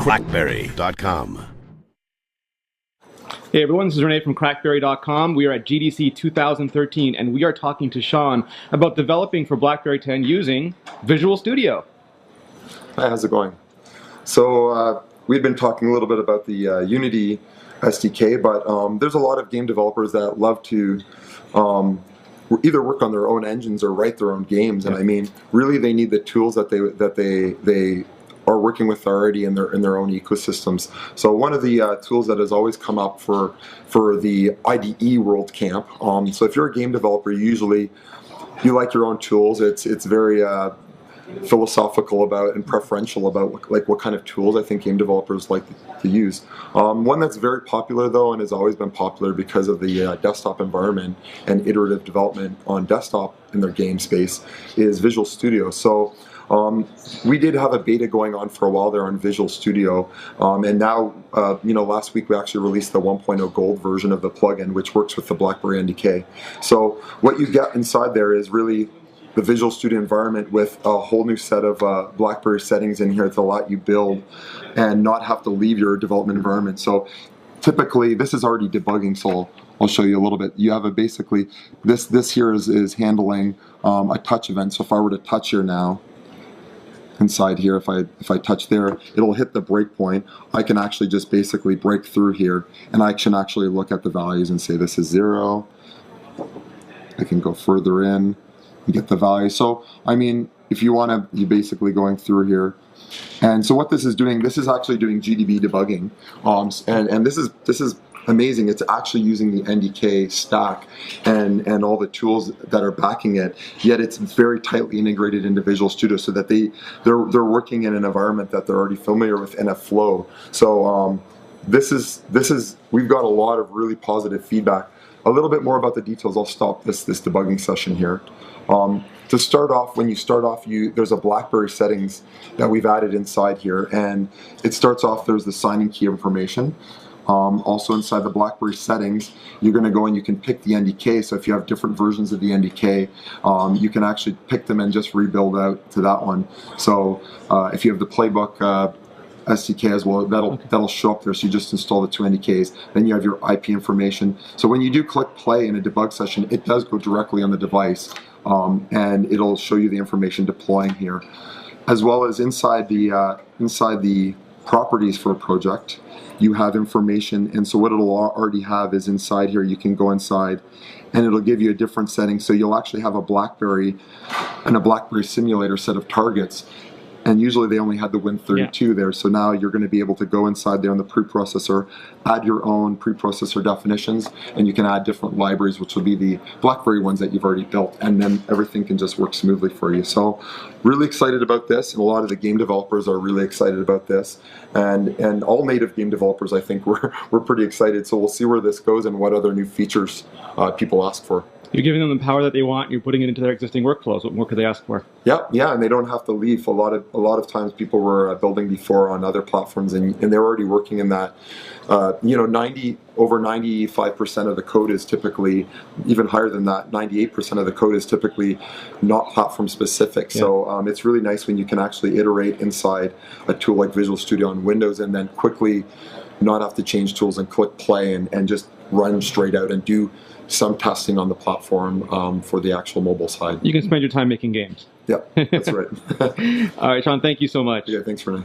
Blackberry.com. Hey everyone, this is Renee from Blackberry.com. We are at GDC 2013 and we are talking to Sean about developing for Blackberry 10 using Visual Studio. Hi, how's it going? So we've been talking a little bit about the Unity SDK, but there's a lot of game developers that love to either work on their own engines or write their own games. And I mean, really, they need the tools that they are working with already in their own ecosystems. So one of the tools that has always come up for the IDE World Camp. So if you're a game developer, usually you like your own tools. It's very philosophical about and preferential about like what kind of tools I think game developers like to use. One that's very popular though and has always been popular because of the desktop environment and iterative development on desktop in their game space is Visual Studio. So we did have a beta going on for a while there on Visual Studio, and now, last week we actually released the 1.0 Gold version of the plugin, which works with the Blackberry NDK. So what you get inside there is really the Visual Studio environment with a whole new set of Blackberry settings in here to let you build and not have to leave your development environment. So typically, this is already debugging, so I'll show you a little bit. You have basically, this here is handling a touch event. So if I were to touch here now, inside here, if I touch there, it'll hit the breakpoint. I can actually just basically break through here, and I can actually look at the values and say this is 0. I can go further in and get the value. So I mean, if you want to, you're basically going through here. And so what this is doing, this is actually doing GDB debugging, and this is amazing. It's actually using the NDK stack and all the tools that are backing it, yet it's very tightly integrated into Visual Studio so that they're working in an environment that they're already familiar with in a flow. So this is we've got a lot of really positive feedback. A little bit more about the details. I'll stop this debugging session here. To start off, when you start off, there's a Blackberry settings that we've added inside here, and it starts off, there's the signing key information. Also inside the Blackberry settings, you're going to go and you can pick the NDK. So if you have different versions of the NDK, you can actually pick them and just rebuild out to that one. So if you have the playbook SDK as well, that'll show up there. So you just install the 2 NDKs. Then you have your IP information. So when you do click play in a debug session, it does go directly on the device, and it'll show you the information deploying here, as well as inside the properties for a project. You have information, and so what it'll already have is inside here, you can go inside and it'll give you a different setting. So you'll actually have a Blackberry and a Blackberry simulator set of targets, and usually they only had the Win32 there. So now you're going to be able to go inside there in the preprocessor, add your own preprocessor definitions, and you can add different libraries, which will be the Blackberry ones that you've already built, and then everything can just work smoothly for you. So really excited about this, and a lot of the game developers are really excited about this, and all native game developers, I think, we're pretty excited. So we'll see where this goes and what other new features people ask for. You're giving them the power that they want. You're putting it into their existing workflows. What more could they ask for? Yeah, and they don't have to leave. A lot of times people were building before on other platforms, and they're already working in that. Over 95% of the code is typically, even higher than that, 98% of the code is typically not platform specific. Yeah. So it's really nice when you can actually iterate inside a tool like Visual Studio on Windows and then quickly not have to change tools and click play and just run straight out and do some testing on the platform for the actual mobile side. You can spend your time making games. Yeah, that's right. All right, Sean, thank you so much. Yeah, thanks for now.